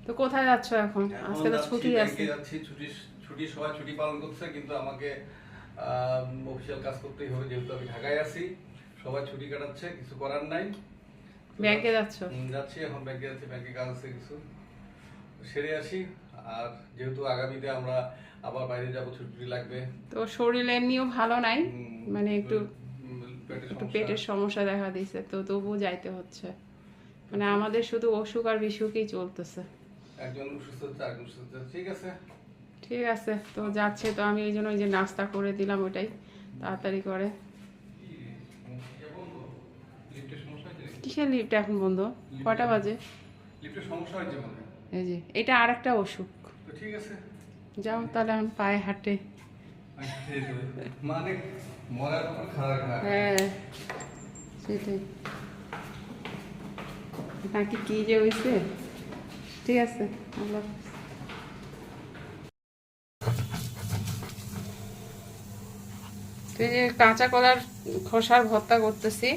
তো কোথায় যাচ্ছ এখন? আজকে তো ছুটি আছে। যাচ্ছি, ছুটি সবাই ছুটি পালন করছে, কিন্তু আমাকে অফিসিয়াল কাজ করতেই হবে, যেহেতু আমি ঢাকায় আছি। সবাই ছুটি কাটাচ্ছে, কিছু করার নাই। ব্যাংকে যাচ্ছ? যাচ্ছি, এখন ব্যাংকে যাচ্ছি, ব্যাংকে কাজ আছে কিছু, সেরে আসি। আর যেহেতু আগামীতে আমরা আবার বাইরে যাব, ছুটি লাগবে। তো শরীর এমনিও ভালো নাই, মানে একটু পেটের সমস্যা দেখা দিয়েছে, তো তবুও যাইতে হচ্ছে। মানে আমাদের শুধু অসুখ আর বিসুখই চলতেছে। একজন অসুস্থ হচ্ছে, আরেকজন অসুস্থ হচ্ছে। ঠিক আছে, ঠিক আছে, তো যাচ্ছে। তো আমি এই জন্য ওই যে নাস্তা করে দিলাম, ওইটাই তাড়াতাড়ি করে। কিসের লিফট এখন বন্ধ? কয়টা বাজে? লিফটের সমস্যা হয়েছে মানে? এই যে এটা আর একটা অসুখ। তো ঠিক আছে, যাও তাহলে আমি পায়ে হাঁটে। মানে মরার উপর খারাপ। হ্যাঁ সেটাই, নাকি কি যে হয়েছে। ঠিক আছে, আল্লাহ হাফেজ। তো এই যে কাঁচা কলার খোসার ভর্তা করতেছি,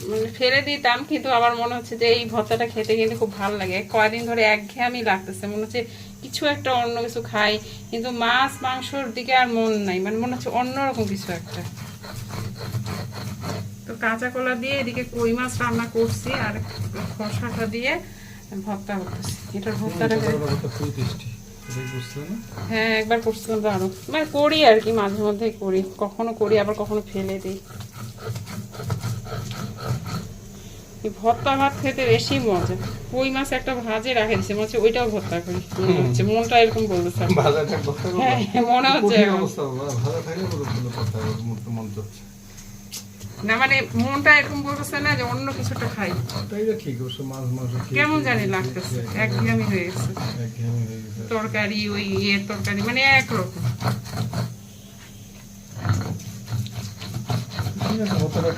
মানে ফেলে দিতাম, কিন্তু আমার মনে হচ্ছে যে এই ভর্তাটা খেতে কিন্তু খুব ভালো লাগে। কয়দিন ধরে একঘেয়েমি লাগতেছে, মনে হচ্ছে কিছু একটা অন্য কিছু খাই, কিন্তু মাছ মাংসর দিকে আর মন নাই, মানে মনে হচ্ছে অন্যরকম কিছু একটা। তো কাঁচা কলা দিয়ে এদিকে কই মাছ রান্না করছি, আর খোসাটা দিয়ে ভর্তা করতেছি। এটার ভর্তাটা হ্যাঁ একবার করছিলাম তো, আরো মানে করি আর কি, মাঝে মধ্যে করি, কখনো করি আবার কখনো ফেলে দিই। ভর্তা ভাত খেতে বেশি মজা। কই মাছ একটা ভাজে রাখে দিচ্ছে, মনে হচ্ছে ওইটাও ভর্তা করি, মনে হচ্ছে, মনটা এরকম বলতেছে। হ্যাঁ মনে হচ্ছে না, মানে মনটা এরকম বলতেছে না যে অন্য কিছুটা খাই, কেমন জানি লাগতেছে, একঘেয়েমি হয়ে গেছে। তরকারি ওই ইয়ের তরকারি মানে একরকম।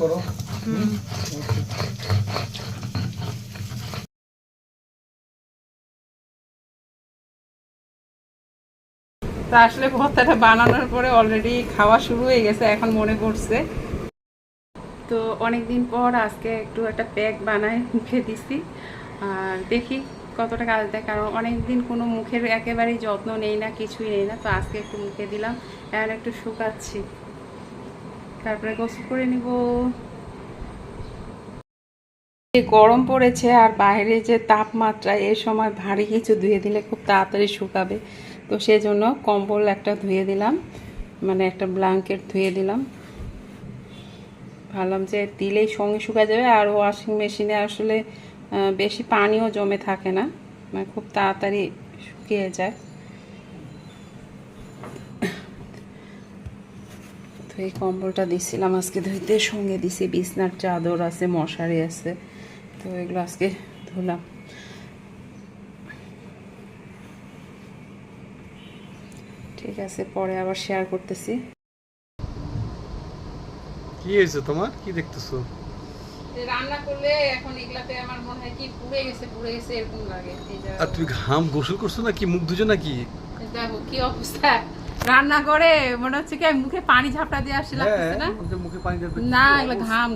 করো। তা আসলে ভর্তাটা বানানোর পরে অলরেডি খাওয়া শুরু হয়ে গেছে, এখন মনে পড়ছে। তো অনেকদিন পর আজকে একটু একটা প্যাক বানায় মুখে দিছি, আর দেখি কতটা কাজ দেয়, কারণ অনেকদিন কোনো মুখের একেবারেই যত্ন নেই না, কিছুই নেই না। তো আজকে একটু মুখে দিলাম, এখন একটু শুকাচ্ছি, তারপরে গোসল করে নিব। গরম পড়েছে, আর বাইরে যে তাপমাত্রা, এই সময় ভারী কিছু ধুয়ে দিলে খুব তাড়াতাড়ি শুকাবে। তো সেই জন্য কম্বল একটা ধুয়ে দিলাম, মানে একটা ব্ল্যাঙ্কেট ধুয়ে দিলাম, ভাবলাম যে দিলেই সঙ্গে শুকা যাবে। আর ওয়াশিং মেশিনে আসলে বেশি পানিও জমে থাকে না, মানে খুব তাড়াতাড়ি শুকিয়ে যায়। তো এই কম্বলটা দিছিলাম আজকে ধুইতে, সঙ্গে দিছি বিছনার চাদর আছে, মশারি আছে, তো এগুলো আজকে ধুলাম। ঠিক আছে, পরে আবার শেয়ার করতেছি। কি হয়েছে তোমার, কি দেখতেছো? রান্না করলে এখন এগুলাতে আমার মনে হয় কি পুড়ে গেছে এরকম লাগে। আর তুমি ঘাম গোসল করছো না কি, মুখ ধুছো নাকি? দেখো কি অবস্থা, রান্না করে মনে হচ্ছে কি মুখে পানি ঝাপটা দিয়ে আসছে, লাগতেছে না? মুখে পানি ঝাপটা না, এগুলো ঘাম,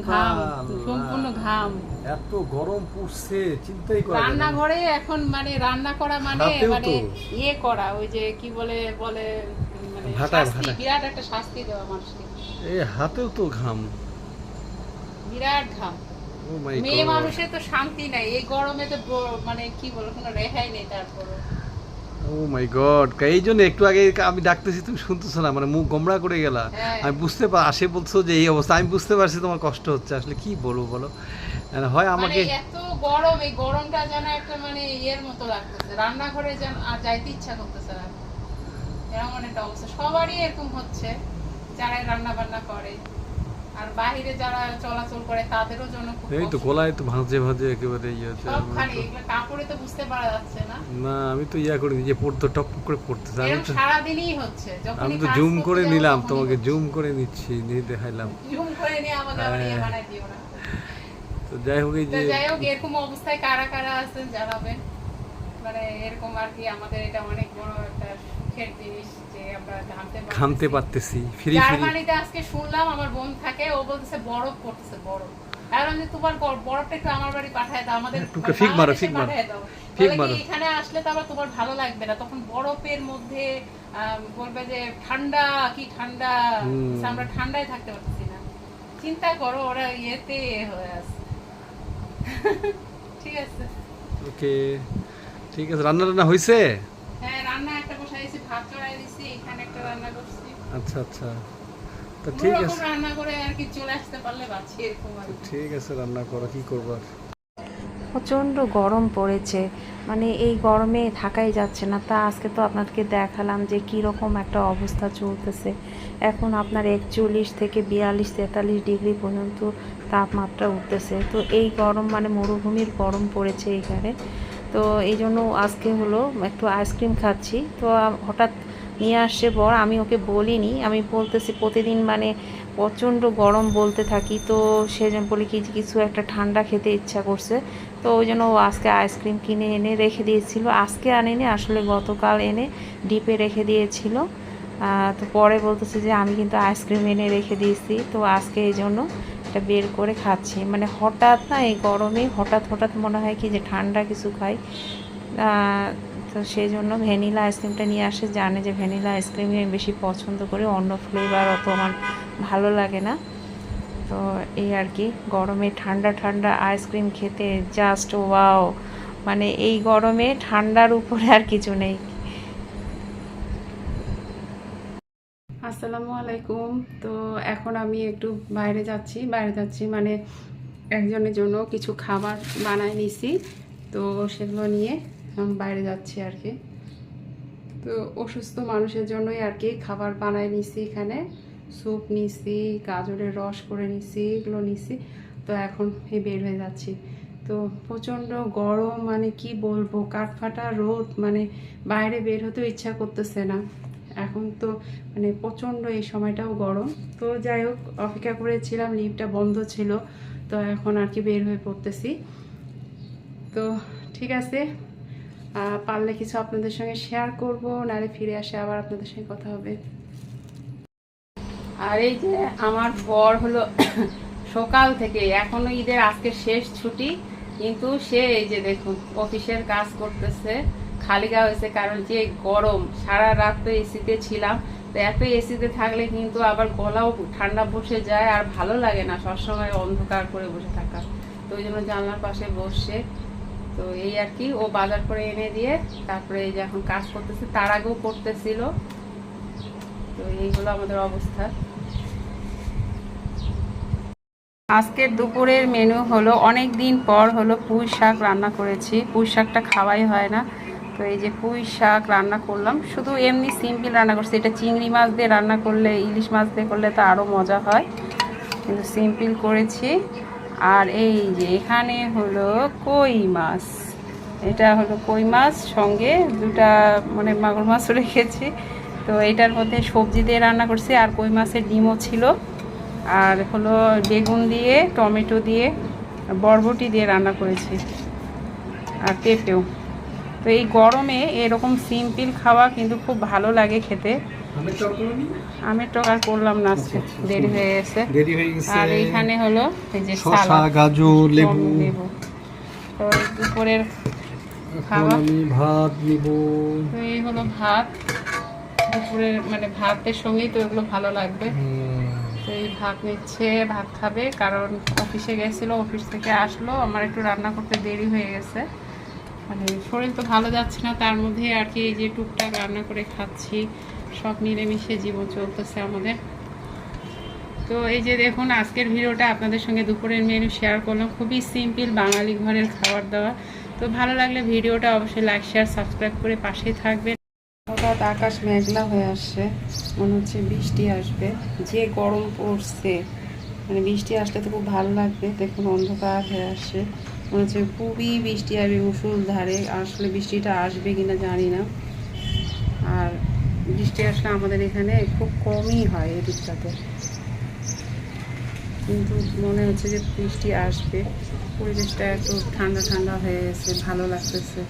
সম্পূর্ণ ঘাম। এত গরম পড়ছে, চিন্তাই করা যায় না। রান্নাঘরে এখন মানে রান্না করা মানে ইয়ে করা, ওই যে কি বলে মানে শাস্তি, বিরাট একটা শাস্তি দেওয়া মানুষকে। এই হাতেও তো ঘাম, বিরাট ঘাম। মেয়ে মানুষের তো শান্তি নাই এই গরমে, তো মানে কি বলবো, কোনো রেহাই নেই। তারপর ও মাই গড, এই জন্য একটু আগে আমি ডাকতেছি, তুমি শুনতেছো না, মানে মুখ গোমড়া করে গেলা। আমি বুঝতে আসে বলছো যে এই অবস্থা, আমি বুঝতে পারছি তোমার কষ্ট হচ্ছে, আসলে কি বলবো বলো। হয় আমাকে এত গরম, এই গরমটা যেন একটা মানে ইয়ের মতো লাগতেছে, রান্নাঘরে যেন আর যাইতে ইচ্ছা করতেছে না, এরকম একটা অবস্থা। সবারই এরকম হচ্ছে, যারা রান্না বান্না করে আর বাইরে যারা চলাচল করে তাদেরও জন্য খুব এই তো গলায় তো ভাঁজে একেবারে ইয়ে হচ্ছে। সবখানে এগুলো কাপড়ে তো বুঝতে পারা যাচ্ছে না। না আমি তো ইয়া করি যে পড়তো টপ করে পড়তেছে, আমি তো সারা দিনই হচ্ছে। আমি তো জুম করে নিলাম, তোমাকে জুম করে নিচ্ছি, নিয়ে দেখাইলাম। জুম করে নিয়ে আমাকে আবার ইয়ে বানাই দিও না। তো যাই হোক, এই যে এরকম অবস্থায় কারা কারা আছেন জানাবেন, মানে এরকম আর কি। আমাদের এটা অনেক বড় একটা সুখের জিনিস যে আমরা ঘামতে পারতেছি ফ্রি ফ্রি। জার্মানিতে আজকে শুনলাম, আমার বোন থাকে, ও বলতেছে বরফ পড়তেছে, বরফ। কারণ যে তোমার বরফটা একটু আমার বাড়ি পাঠায় দাও, আমাদের টুকরা ফিক মারো, ফিক মারো, পাঠায় দাও। ফিক তাহলে মারো। কি এখানে আসলে তো আবার তোমার ভালো লাগবে না, তখন বরফের মধ্যে বলবে যে ঠান্ডা কি ঠান্ডা, আমরা ঠান্ডায় থাকতে পারছি না। চিন্তা করো ওরা ইয়েতে হয়ে আছে। ঠিক আছে, ওকে, ঠিক আছে। রান্না টান্না হয়েছে? হ্যাঁ রান্না একটা বসাইছি, ভাত চড়াই দিছি, এখানে একটা রান্না করছি। আচ্ছা আচ্ছা, তো ঠিক আছে, রান্না করে আর কি চলে আসতে পারলে বাঁচি এরকম আর কি। ঠিক আছে, রান্না করো, কি করবার। প্রচণ্ড গরম পড়েছে, মানে এই গরমে থাকাই যাচ্ছে না। তা আজকে তো আপনাদেরকে দেখালাম যে কীরকম একটা অবস্থা চলতেছে। এখন আপনার 41 থেকে 42-43 ডিগ্রি পর্যন্ত তাপমাত্রা উঠতেছে। তো এই গরম মানে মরুভূমির গরম পড়েছে এখানে। তো এই জন্য আজকে হলো একটু আইসক্রিম খাচ্ছি। তো হঠাৎ নিয়ে আসছে বর, আমি ওকে বলিনি, আমি বলতেছি প্রতিদিন মানে প্রচণ্ড গরম বলতে থাকি। তো সেজন্য বলি কি কিছু একটা ঠান্ডা খেতে ইচ্ছা করছে। তো ওই জন্য ও আজকে আইসক্রিম কিনে এনে রেখে দিয়েছিল। আজকে আনেনি, আসলে গতকাল এনে ডিপে রেখে দিয়েছিল। তো পরে বলতেছে যে আমি কিন্তু আইসক্রিম এনে রেখে দিয়েছি, তো আজকে এই জন্য এটা বের করে খাচ্ছি। মানে হঠাৎ না এই গরমে হঠাৎ হঠাৎ মনে হয় কি যে ঠান্ডা কিছু খাই। তো সেই জন্য ভ্যানিলা আইসক্রিমটা নিয়ে আসে, জানে যে ভ্যানিলা আইসক্রিমই আমি বেশি পছন্দ করি, অন্য ফ্লেভার অত আমার ভালো লাগে না। তো এই আর কি, গরমে ঠান্ডা ঠান্ডা আইসক্রিম খেতে জাস্ট ওয়াও, মানে এই গরমে ঠান্ডার উপরে আর কিছু নেই। আসসালামু আলাইকুম। তো এখন আমি একটু বাইরে যাচ্ছি মানে একজনের জন্য কিছু খাবার বানায় নিছি, তো সেগুলো নিয়ে আমি বাইরে যাচ্ছি আর কি। তো অসুস্থ মানুষের জন্যই আর কি খাবার বানায় নিছি, এখানে স্যুপ নিছি, গাজরের রস করে নিছি, এগুলো নিছি। তো এখন বের হয়ে যাচ্ছি। তো প্রচণ্ড গরম, মানে কি বলবো, কাঠফাটা রোদ, মানে বাইরে বের হতেও ইচ্ছা করতেছে না। এখন তো মানে প্রচণ্ড এই সময়টাও গরম। তো যাই হোক, অপেক্ষা করেছিলাম, লিফটটা বন্ধ ছিল, তো এখন আর কি বের হয়ে পড়তেছি। তো ঠিক আছে, পারলে কিছু আপনাদের সঙ্গে শেয়ার করব, নাহলে ফিরে আসে আবার আপনাদের সঙ্গে কথা হবে। আর এই যে আমার বর হলো সকাল থেকে, এখনো ঈদের আজকে শেষ ছুটি, কিন্তু সে এই যে দেখুন অফিসের কাজ করতেছে, খালি গা হয়েছে, কারণ যে গরম, সারা রাত তো এসিতে ছিলাম। তো এত এসিতে থাকলে কিন্তু আবার গলাও ঠান্ডা বসে যায়, আর ভালো লাগে না সবসময় অন্ধকার করে বসে থাকা। তো ওই জন্য জানলার পাশে বসে, তো এই আর কি, ও বাজার করে এনে দিয়ে তারপরে এই যে এখন কাজ করতেছে, তার আগেও করতেছিল। তো এই হলো আমাদের অবস্থা। আজকের দুপুরের মেনু হলো, অনেক দিন পর হলো পুঁই শাক রান্না করেছি। পুঁই শাকটা খাওয়াই হয় না, তো এই যে পুঁই শাক রান্না করলাম। শুধু এমনি সিম্পল রান্না করছি, এটা চিংড়ি মাছ দিয়ে রান্না করলে, ইলিশ মাছ দিয়ে করলে তো আরও মজা হয়, কিন্তু সিম্পল করেছি। আর এই যে এখানে হলো কই মাছ, এটা হলো কই মাছ, সঙ্গে দুটা মানে মাগুর মাছও রেখেছি। তো এটার মধ্যে সবজি দিয়ে রান্না করছি, আর কই মাছের ডিমও ছিল, আর হলো বেগুন দিয়ে, টমেটো দিয়ে, বরবটি দিয়ে রান্না করেছি, আর পেঁপেও। তো এই গরমে এরকম সিম্পল খাওয়া কিন্তু খুব ভালো লাগে খেতে। আমের টক আর করলাম না, আজকে দেরি হয়ে গেছে। আর এইখানে হলো এই যে শসা, গাজর, লেবু। তো দুপুরের খাওয়া, আমি ভাত নিব। তো এই হলো ভাত দুপুরের, মানে ভাতের সঙ্গেই তো এগুলো ভালো লাগবে। তো এই ভাত নিচ্ছে, ভাত খাবে, কারণ অফিসে গেছিলো, অফিস থেকে আসলো, আমার একটু রান্না করতে দেরি হয়ে গেছে, মানে শরীর তো ভালো যাচ্ছে না, তার মধ্যে আর কি এই যে টুকটাক রান্না করে খাচ্ছি, সব মিলেমিশে জীবন চলতেছে আমাদের। তো এই যে দেখুন, আজকের ভিডিওটা আপনাদের সঙ্গে দুপুরের মেনু শেয়ার করলাম, খুবই সিম্পল বাঙালি ঘরের খাবার দাবার। তো ভালো লাগলে ভিডিওটা অবশ্যই লাইক, শেয়ার, সাবস্ক্রাইব করে পাশেই থাকবেন। হঠাৎ আকাশ মেঘলা হয়ে আসছে, মনে হচ্ছে বৃষ্টি আসবে, যে গরম পড়ছে, মানে বৃষ্টি আসলে তো খুব ভালো লাগবে। দেখুন অন্ধকার হয়ে আসছে, মনে হচ্ছে খুবই বৃষ্টি আসবে মুষলধারে। আসলে বৃষ্টিটা আসবে কিনা জানি না, আর বৃষ্টি আসলে আমাদের এখানে খুব কমই হয় এই দিকটাতে, কিন্তু মনে হচ্ছে যে বৃষ্টি আসবে। পরিবেশটা একটু ঠান্ডা ঠান্ডা হয়ে গেছে, ভালো লাগতেছে।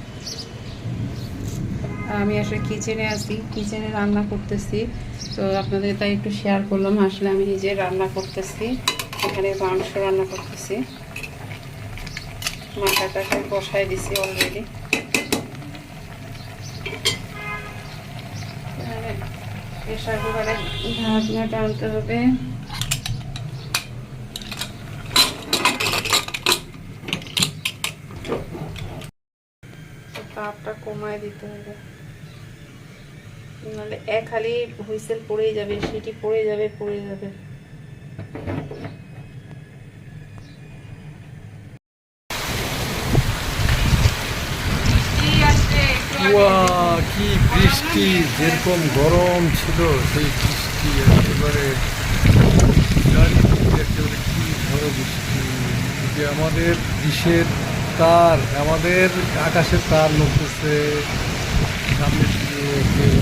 আমি আসলে কিচেনে আছি, কিচেনে রান্না করতেছি, তো আপনাদের তাই একটু শেয়ার করলাম। আসলে আমি নিজে রান্না করতেছি, এখানে মাংস রান্না করতেছি, মাথাটাকে বসাই দিছি অলরেডি। প্রেশার কুকারে ঢাকনা টানতে হবে। তাপটা কমায় দিতে হবে, নাহলে এক খালি হুইসেল পড়েই যাবে, সিটি পড়ে যাবে। কি বৃষ্টি, যেরকম গরম ছিল সেই বৃষ্টি একেবারে একেবারে কি ঝড় বৃষ্টি। যে আমাদের ডিশের তার, আমাদের আকাশের তার নড়তেছে সামনে দিয়ে